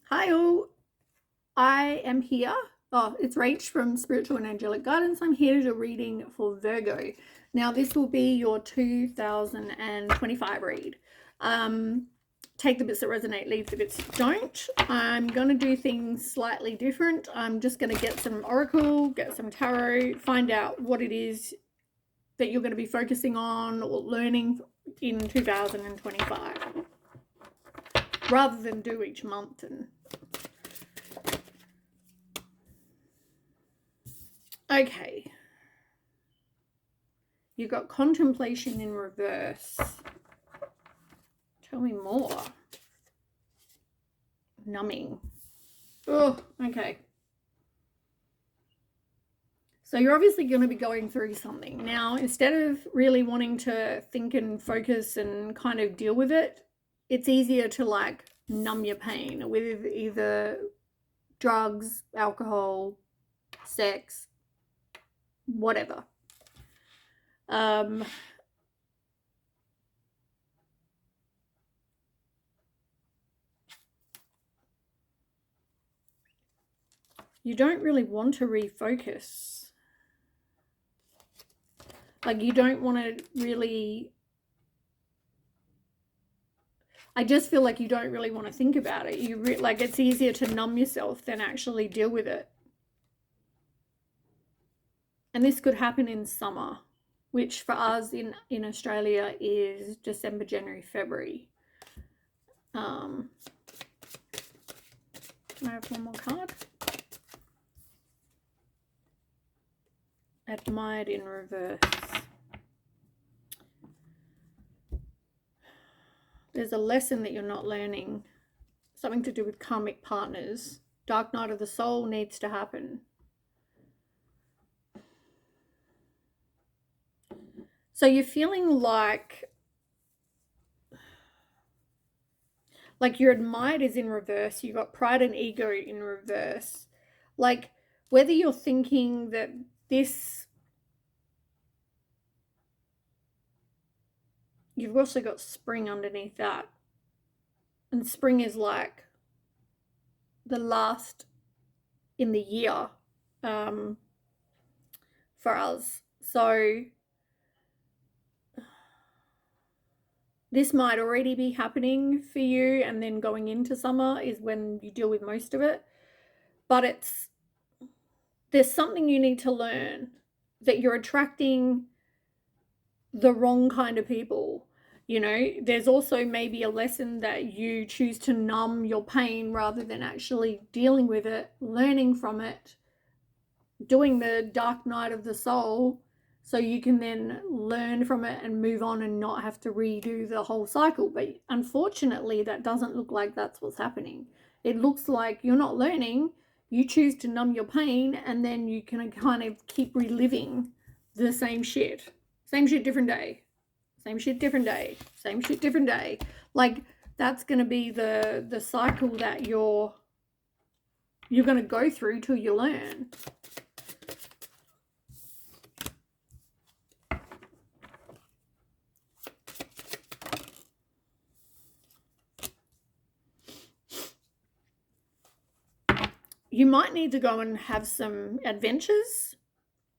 Hi all, I am here. Oh, it's Rach from Spiritual and Angelic Guidance. I'm here to do a reading for Virgo. Now, this will be your 2025 read. Take the bits that resonate, leave the bits that don't. I'm going to do things slightly different. I'm just going to get some oracle, get some tarot, find out what it is that you're going to be focusing on or learning in 2025, rather than do each month. And okay, you've got contemplation in reverse. Tell me more. Numbing. Oh, okay. So you're obviously going to be going through something. Now, instead of really wanting to think and focus and kind of deal with it, it's easier to like numb your pain with either drugs, alcohol, sex, whatever. You don't really want to refocus. Like, you don't want to really, I just feel like you don't really want to think about it. Like, it's easier to numb yourself than actually deal with it. And this could happen in summer, which for us in Australia is December, January, February. Can I have one more card? Admired in reverse. There's a lesson that you're not learning. Something to do with karmic partners. Dark night of the soul needs to happen. So you're feeling like your admired is in reverse. You've got pride and ego in reverse. Like, whether you're thinking that this, you've also got spring underneath that. And spring is like the last in the year for us. So this might already be happening for you, and then going into summer is when you deal with most of it. But there's something you need to learn, that you're attracting the wrong kind of people. You know, there's also maybe a lesson that you choose to numb your pain rather than actually dealing with it, learning from it, doing the dark night of the soul, so you can then learn from it and move on and not have to redo the whole cycle. But unfortunately, that doesn't look like that's what's happening. It looks like you're not learning. You choose to numb your pain, and then you can kind of keep reliving the same shit. Same shit, different day. Same shit, different day. Same shit, different day. Like, that's going to be the cycle that you're going to go through till you learn. You might need to go and have some adventures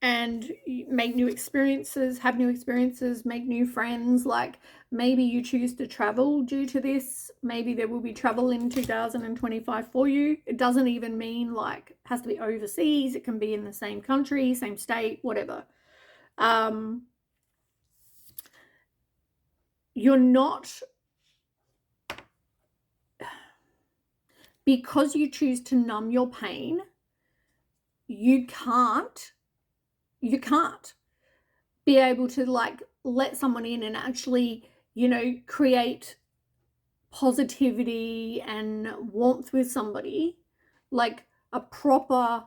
and make new experiences, have new experiences, make new friends. Like, maybe you choose to travel due to this. Maybe there will be travel in 2025 for you. It doesn't even mean like it has to be overseas. It can be in the same country, same state, whatever. You're not, because you choose to numb your pain, you can't be able to like let someone in and actually, create positivity and warmth with somebody, like a proper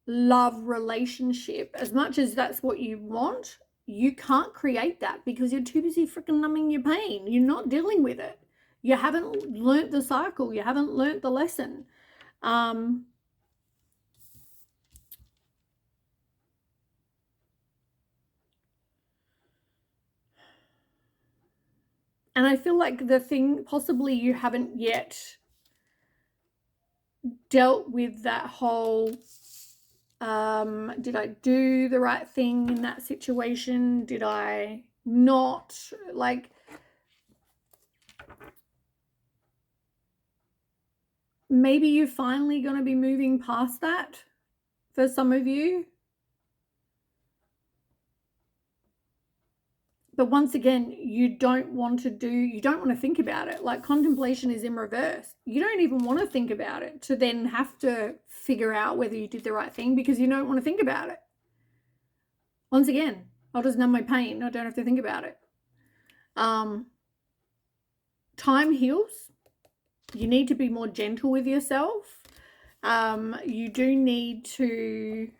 love relationship. As much as that's what you want, you can't create that because you're too busy freaking numbing your pain. You're not dealing with it. You haven't learnt the cycle. You haven't learnt the lesson. And I feel like the thing possibly you haven't yet dealt with that whole, did I do the right thing in that situation? Did I not? Like, maybe you're finally going to be moving past that for some of you. But once again, you don't want to think about it. Like, contemplation is in reverse. You don't even want to think about it to then have to figure out whether you did the right thing, because you don't want to think about it. Once again, I'll just numb my pain. I don't have to think about it. Time heals. You need to be more gentle with yourself. You do need to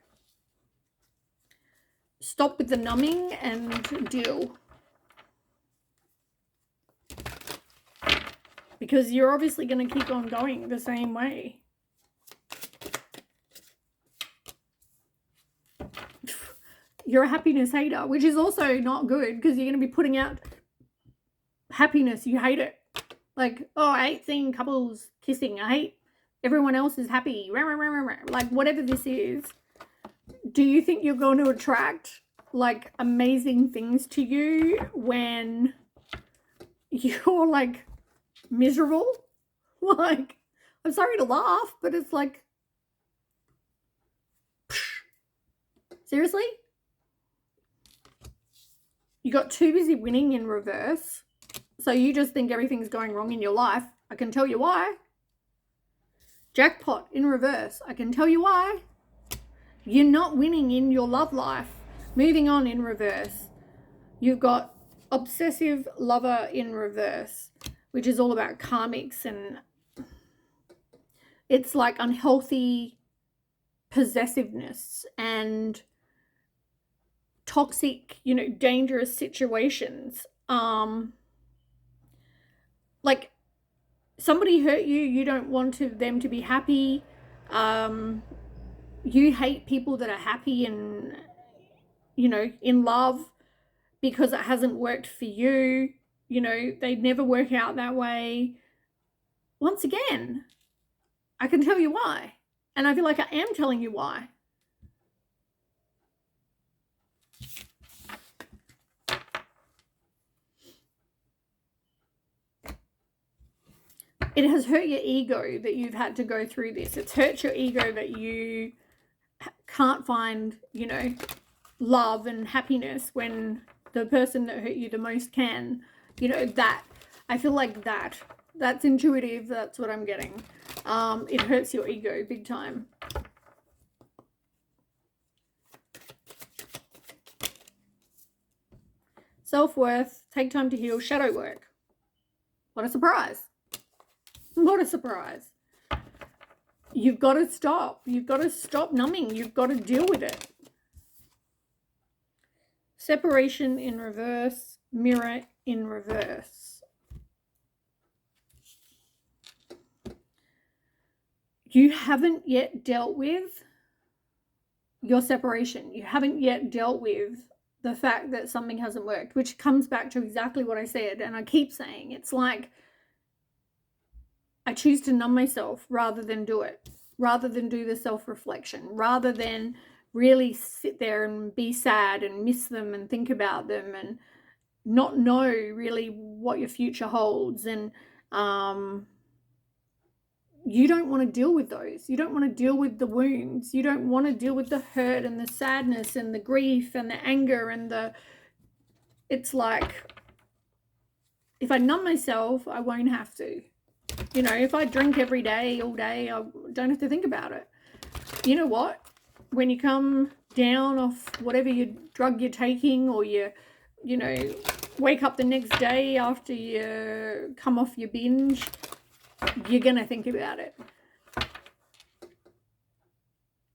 stop with the numbing and deal. Because you're obviously going to keep on going the same way. You're a happiness hater, which is also not good, because you're going to be putting out happiness. You hate it. Like, oh, I hate seeing couples kissing. I hate everyone else is happy. Like, whatever this is, do you think you're going to attract, like, amazing things to you when you're, like, miserable? Like, I'm sorry to laugh, but it's like, seriously? You got too busy winning in reverse, so you just think everything's going wrong in your life. I can tell you why. Jackpot in reverse. I can tell you why. You're not winning in your love life. Moving on in reverse. You've got obsessive lover in reverse, which is all about karmics, and it's like unhealthy possessiveness and toxic, dangerous situations. Like, somebody hurt you, you don't want them to be happy. You hate people that are happy and, in love, because it hasn't worked for you. They never work out that way. Once again, I can tell you why. And I feel like I am telling you why. It has hurt your ego that you've had to go through this. It's hurt your ego that you can't find, love and happiness when the person that hurt you the most can. That. I feel like that's intuitive. That's what I'm getting. It hurts your ego big time. Self-worth, take time to heal, shadow work. What a surprise. What a surprise. You've got to stop. You've got to stop numbing. You've got to deal with it. Separation in reverse, mirror in reverse. You haven't yet dealt with your separation. You haven't yet dealt with the fact that something hasn't worked, which comes back to exactly what I said, and I keep saying. It's like, I choose to numb myself rather than do it, rather than do the self-reflection, rather than really sit there and be sad and miss them and think about them and not know really what your future holds. And you don't want to deal with those. You don't want to deal with the wounds. You don't want to deal with the hurt and the sadness and the grief and the anger and it's like, if I numb myself, I won't have to. If I drink every day, all day, I don't have to think about it. You know what? When you come down off whatever drug you're taking, or you wake up the next day after you come off your binge, you're going to think about it.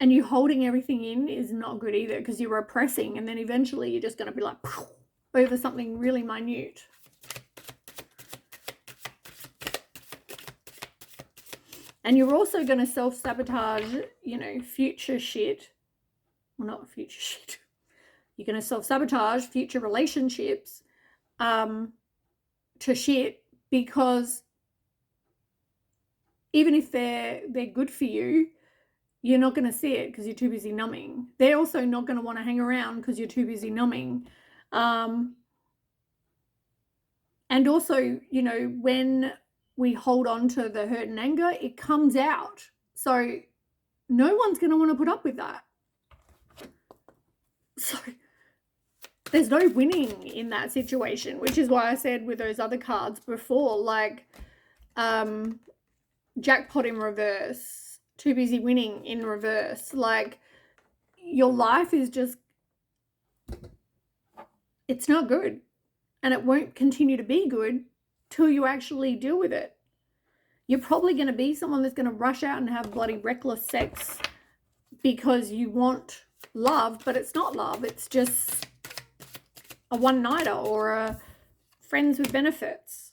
And you holding everything in is not good either, because you're repressing, and then eventually you're just going to be like over something really minute. And you're also going to self-sabotage, future shit. Well, not future shit. You're going to self-sabotage future relationships to shit, because even if they're good for you, you're not going to see it because you're too busy numbing. They're also not going to want to hang around because you're too busy numbing. And also, you know, when we hold on to the hurt and anger, it comes out. So no one's going to want to put up with that. So there's no winning in that situation, which is why I said with those other cards before, like jackpot in reverse, too busy winning in reverse. Like your life is just, it's not good. And it won't continue to be good till you actually deal with it. You're probably going to be someone that's going to rush out and have bloody reckless sex because you want love, but it's not love. It's just a one-nighter or a friends with benefits.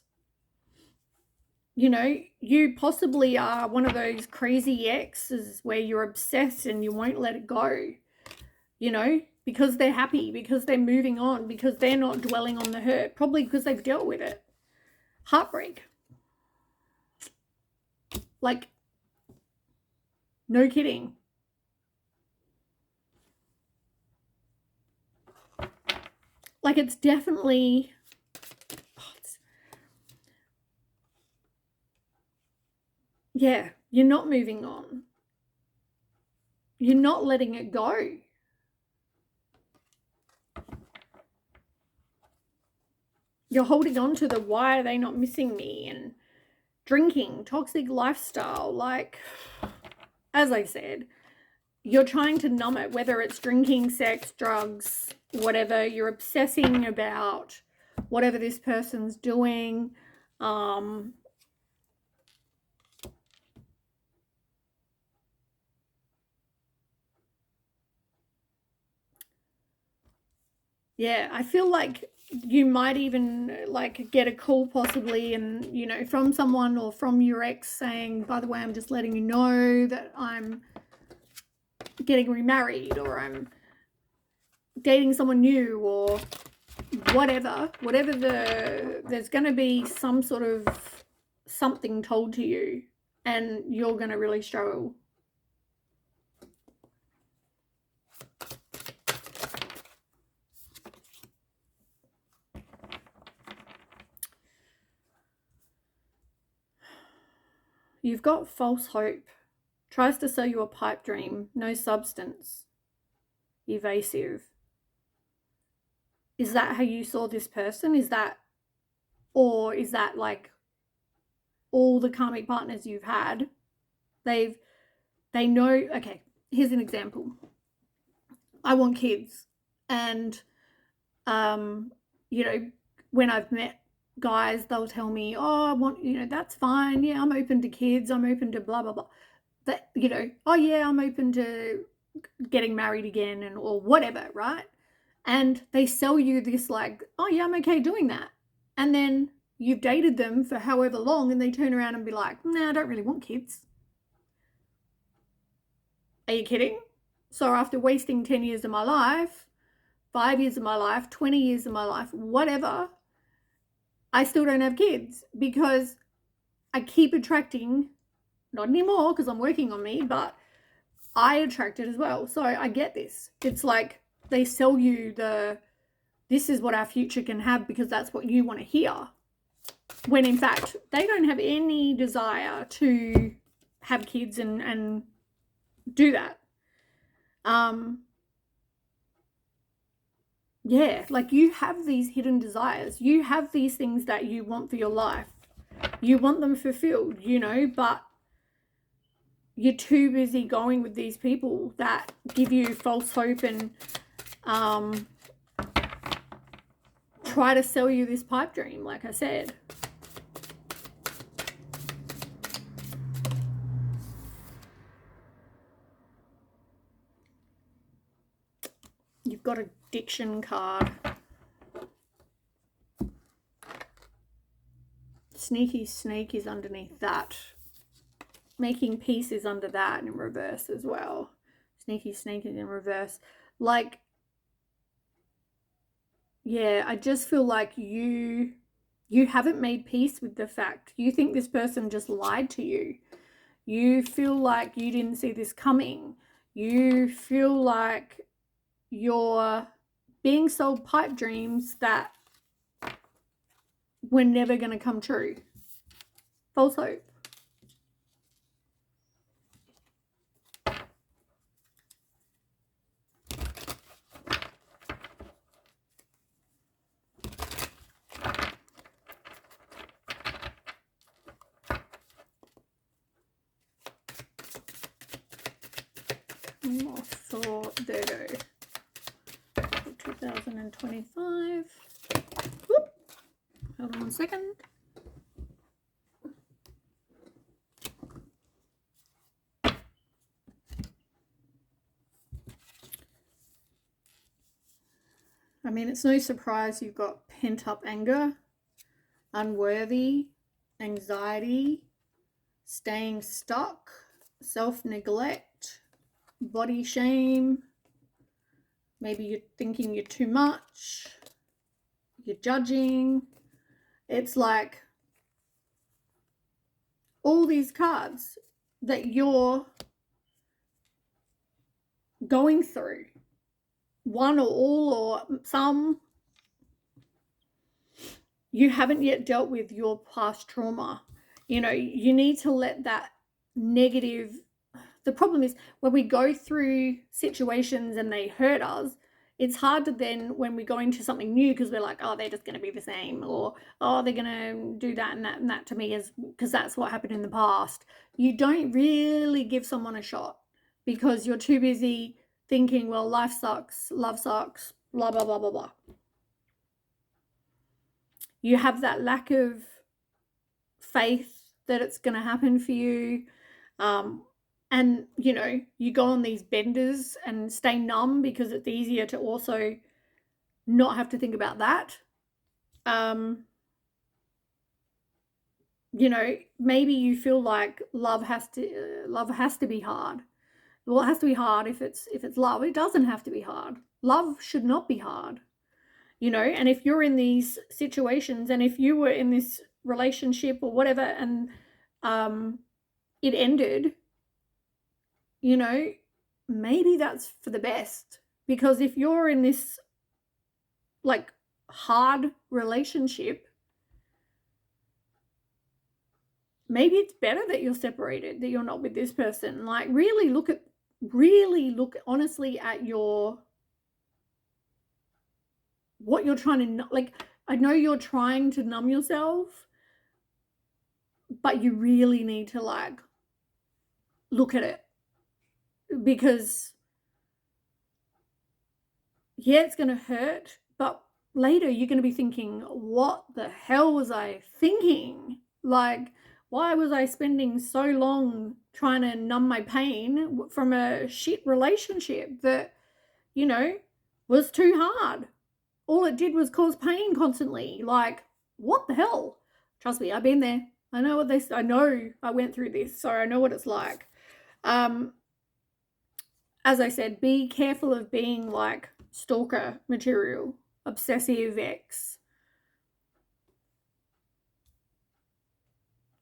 You know, you possibly are one of those crazy exes where you're obsessed and you won't let it go, you know, because they're happy, because they're moving on, because they're not dwelling on the hurt, probably because they've dealt with it. Heartbreak. Like, no kidding. Like, it's definitely, yeah, you're not moving on. You're not letting it go. You're holding on to the why are they not missing me and drinking, toxic lifestyle. Like, as I said, you're trying to numb it, whether it's drinking, sex, drugs, whatever. You're obsessing about whatever this person's doing. Yeah, I feel like you might even like get a call possibly, and you know, from someone or from your ex saying, by the way, I'm just letting you know that I'm getting remarried or I'm dating someone new or whatever there's going to be some sort of something told to you and you're going to really struggle. You've got false hope. Tries to sell you a pipe dream. No substance. Evasive. Is that how you saw this person? Is that, or is that like all the karmic partners you've had? They know, okay, here's an example. I want kids. And, you know, when I've met guys, they'll tell me, oh, I want, you know, that's fine. Yeah, I'm open to kids. I'm open to blah, blah, blah. That, you know, oh yeah, I'm open to getting married again and or whatever, right? And they sell you this like, oh yeah, I'm okay doing that. And then you've dated them for however long and they turn around and be like, nah, I don't really want kids. Are you kidding? So after wasting 10 years of my life, 5 years of my life, 20 years of my life, whatever, I still don't have kids because I keep attracting, not anymore because I'm working on me, but I attract it as well. So I get this. It's like they sell you this is what our future can have because that's what you want to hear. When in fact, they don't have any desire to have kids and do that. Yeah, like you have these hidden desires. You have these things that you want for your life. You want them fulfilled, you know, but you're too busy going with these people that give you false hope and try to sell you this pipe dream, like I said. You've got a addiction card. Sneaky snake is underneath that. Making peace is under that in reverse as well. Sneaky snake is in reverse. Like, yeah, I just feel like you haven't made peace with the fact. You think this person just lied to you. You feel like you didn't see this coming. You feel like you're being sold pipe dreams that were never going to come true. False hope. For Virgo 2025. Whoop. Hold on 1 second. I mean, it's no surprise you've got pent-up anger, unworthy, anxiety, staying stuck, self-neglect, body shame. Maybe you're thinking you're too much, you're judging. It's like all these cards that you're going through, one or all or some, you haven't yet dealt with your past trauma. You know, you need to let that negative, the problem is when we go through situations and they hurt us, it's hard to then, when we go into something new, because we're like, oh, they're just going to be the same, or oh, they're going to do that and that to me, because that's what happened in the past. You don't really give someone a shot because you're too busy thinking, well, life sucks, love sucks, blah, blah, blah, blah, blah. You have that lack of faith that it's going to happen for you. And, you know, you go on these benders and stay numb because it's easier to also not have to think about that. You know, maybe you feel like love has to be hard. Well, it has to be hard if it's love. It doesn't have to be hard. Love should not be hard. You know, and if you're in these situations, and if you were in this relationship or whatever, and it ended, you know, maybe that's for the best. Because if you're in this like hard relationship, maybe it's better that you're separated, that you're not with this person. Like really look honestly at what you're trying to, like, I know you're trying to numb yourself, but you really need to like look at it, because yeah, it's going to hurt, but later you're going to be thinking, what the hell was I thinking? Like, why was I spending so long trying to numb my pain from a shit relationship that, you know, was too hard? All it did was cause pain constantly. Like, what the hell? Trust me, I've been there. I know I know I went through this, so I know what it's like. As I said, be careful of being like stalker material, obsessive ex.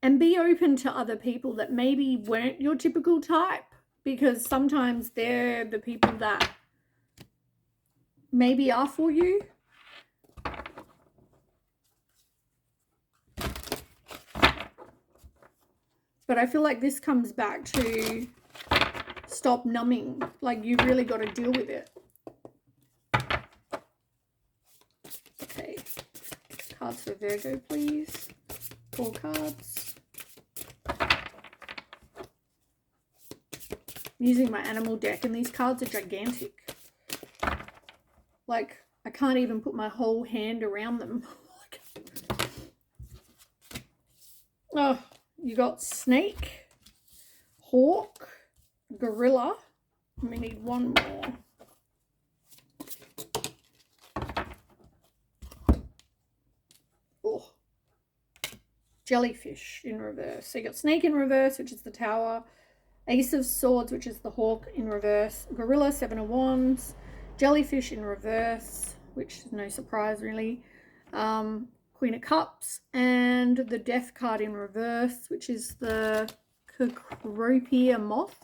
And be open to other people that maybe weren't your typical type, because sometimes they're the people that maybe are for you. But I feel like this comes back to stop numbing. Like, you really got to deal with it. Okay. Cards for Virgo, please. 4 cards. I'm using my animal deck, and these cards are gigantic. Like, I can't even put my whole hand around them. Oh, you got snake, hawk, gorilla. We need one more. Oh, jellyfish in reverse. So you got snake in reverse, which is the tower. Ace of Swords, which is the hawk in reverse. Gorilla, 7 of Wands. Jellyfish in reverse, which is no surprise really. Queen of Cups, and the Death card in reverse, which is the Cecropia moth.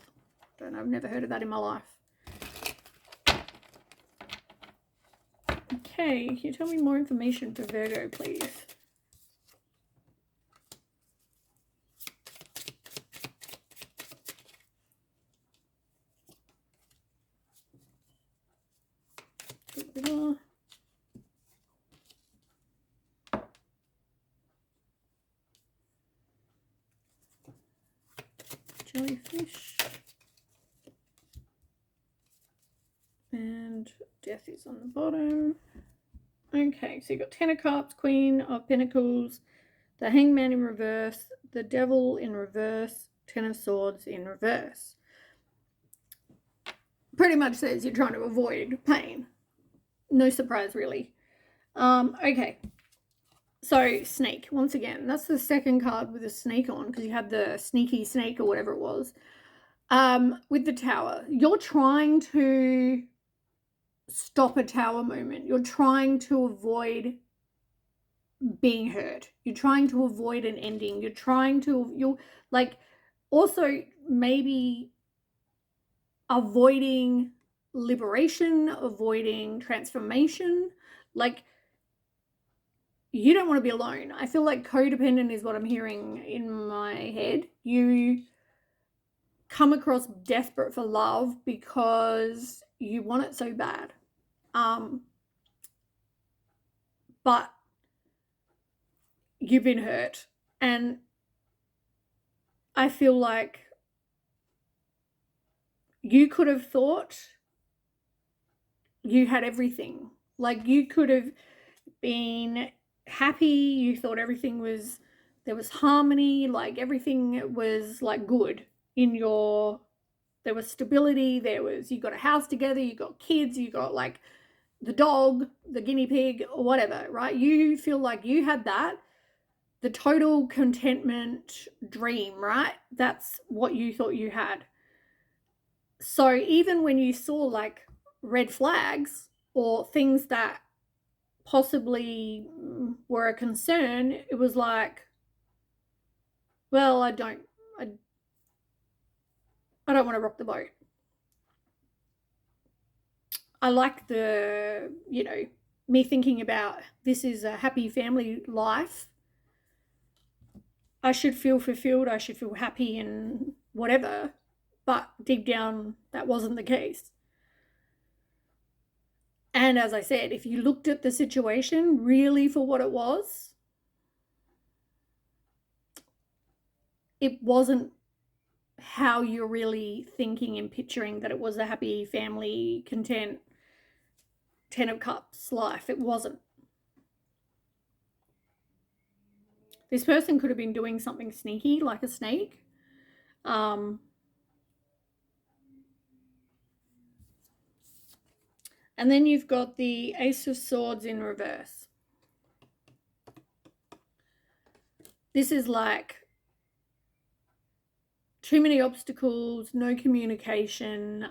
Don't know, I've never heard of that in my life. Okay, can you tell me more information for Virgo, please? Jellyfish. And death is on the bottom. Okay, so you've got Ten of Cups, Queen of Pentacles, the Hangman in reverse, the Devil in reverse, Ten of Swords in reverse. Pretty much says you're trying to avoid pain. No surprise, really. Okay. So, snake. Once again, that's the second card with a snake on, because you had the sneaky snake or whatever it was. With the Tower. You're trying to stop a Tower moment. You're trying to avoid being hurt. You're trying to avoid an ending. You're like, also maybe avoiding liberation, avoiding transformation. Like, you don't want to be alone. I feel like codependent is what I'm hearing in my head. You come across desperate for love because you want it so bad. But you've been hurt. And I feel like you could have thought you had everything. Like, you could have been happy. You thought everything was, there was harmony. Like, everything was like good in your, there was stability. There was, you got a house together. You got kids. You got like the dog, the guinea pig, or whatever, right? You feel like you had that. The total contentment dream, right? That's what you thought you had. So even when you saw like red flags or things that possibly were a concern, it was like, well, I don't want to rock the boat. I like the, you know, me thinking about this is a happy family life. I should feel fulfilled. I should feel happy and whatever. But deep down, that wasn't the case. And as I said, if you looked at the situation really for what it wasn't how you're really thinking and picturing that it was a happy family, content, Ten of Cups life. It wasn't. This person could have been doing something sneaky like a snake. And then you've got the Ace of Swords in reverse. This is like too many obstacles, no communication,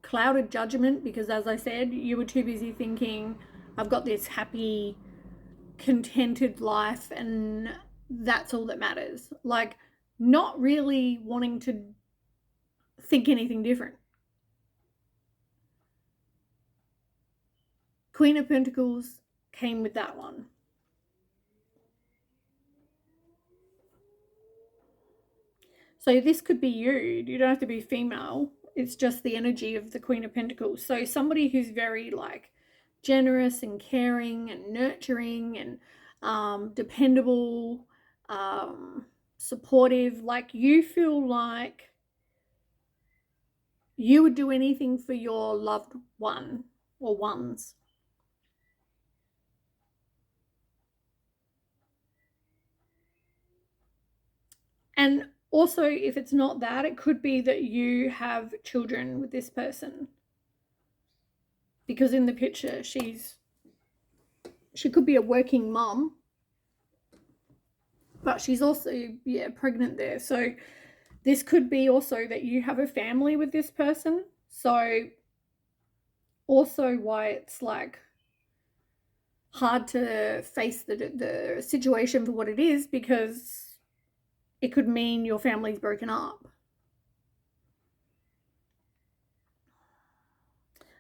clouded judgment, because as I said, you were too busy thinking, I've got this happy, contented life and that's all that matters. Like, not really wanting to think anything different. Queen of Pentacles came with that one. So this could be you. You don't have to be female. It's just the energy of the Queen of Pentacles. So somebody who's very like generous and caring and nurturing and dependable, supportive. Like, you feel like you would do anything for your loved one or ones. And also, if it's not that, it could be that you have children with this person. Because in the picture, she could be a working mom, but she's also, yeah, pregnant there. So this could be also that you have a family with this person. So also why it's like hard to face the situation for what it is, because it could mean your family's broken up.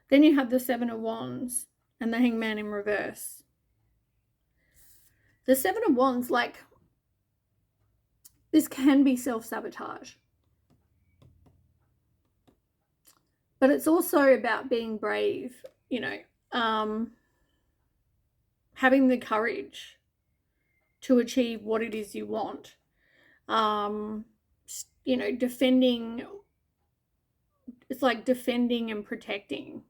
Then you have the Seven of Wands and the Hangman in reverse. The Seven of Wands, like, this can be self-sabotage. But it's also about being brave, you know, having the courage to achieve what it is you want. You know, defending, it's like defending and protecting.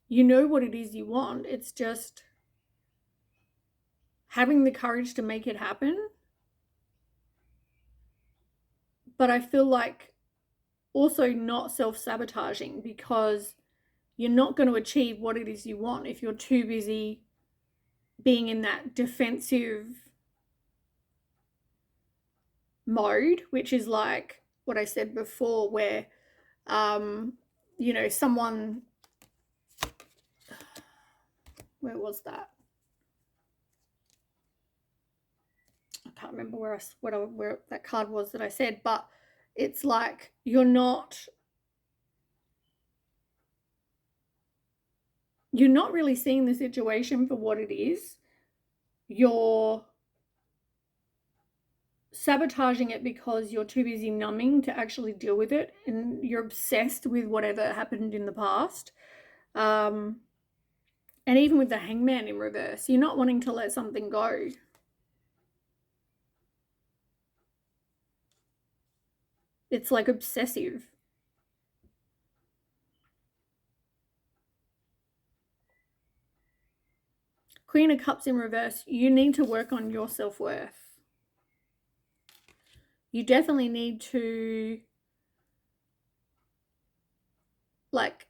You know what it is you want. It's just having the courage to make it happen. But I feel like also not self-sabotaging, because you're not going to achieve what it is you want if you're too busy being in that defensive mode, which is like what I said before, where you know, someone, where was that? I can't remember where that card was that I said, but it's like you're not really seeing the situation for what it is. You're sabotaging it because you're too busy numbing to actually deal with it, and you're obsessed with whatever happened in the past. And even with the Hangman in reverse, you're not wanting to let something go. It's like obsessive. Queen of Cups in reverse, you need to work on your self-worth. You definitely need to, like,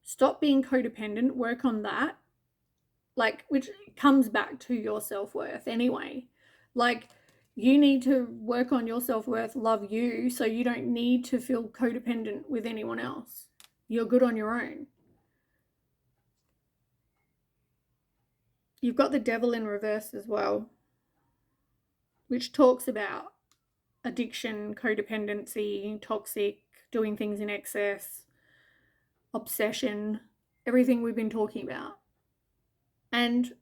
stop being codependent, work on that, like, which comes back to your self-worth anyway. Like, you need to work on your self-worth, love you, so you don't need to feel codependent with anyone else. You're good on your own. You've got the Devil in reverse as well, which talks about addiction, codependency, toxic, doing things in excess, obsession, everything we've been talking about. And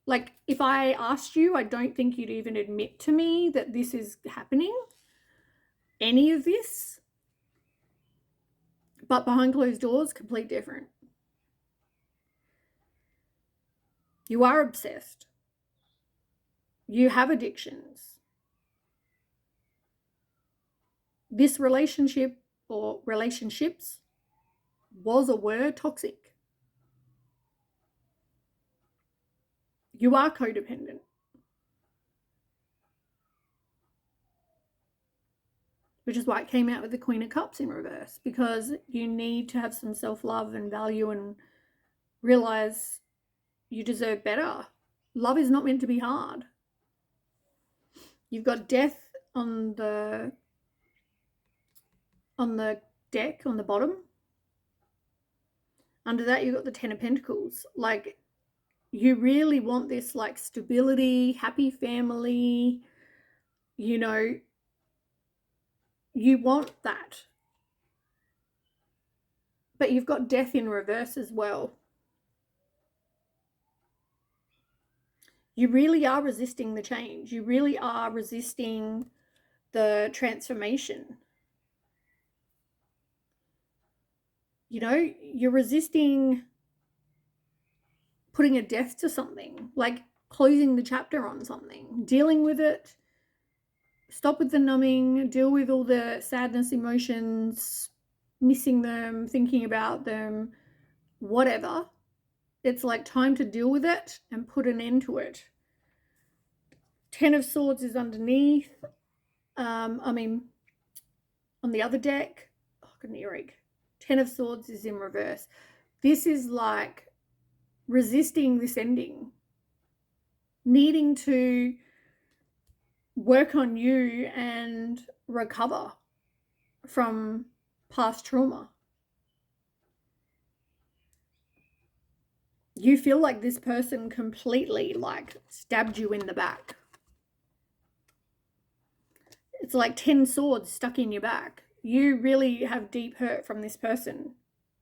like, if I asked you, I don't think you'd even admit to me that this is happening, any of this. But behind closed doors, complete different. You are obsessed. You have addictions. This relationship or relationships was or were toxic. You are codependent. Which is why it came out with the Queen of Cups in reverse, because you need to have some self-love and value and realize you deserve better. Love is not meant to be hard. You've got Death on the deck on the bottom. Under that, you've got the Ten of Pentacles. Like, you really want this, like, stability, happy family, you know, you want that. But you've got Death in reverse as well. You really are resisting the change. You really are resisting the transformation. You know, you're resisting putting a death to something, like closing the chapter on something, dealing with it. Stop with the numbing, deal with all the sadness, emotions, missing them, thinking about them, whatever. It's like time to deal with it and put an end to it. Ten of Swords is underneath. I mean, on the other deck, oh, I got an earache. Ten of Swords is in reverse. This is like resisting this ending, needing to work on you and recover from past trauma. You feel like this person completely like stabbed you in the back. It's like 10 swords stuck in your back. You really have deep hurt from this person,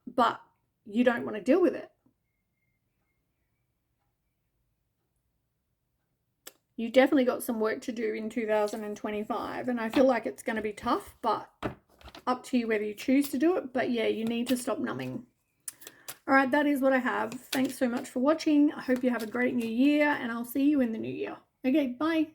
but you don't want to deal with it. You definitely got some work to do in 2025, and I feel like it's going to be tough, but up to you whether you choose to do it. But yeah, you need to stop numbing. All right, that is what I have. Thanks so much for watching. I hope you have a great new year, and I'll see you in the new year. Okay, bye.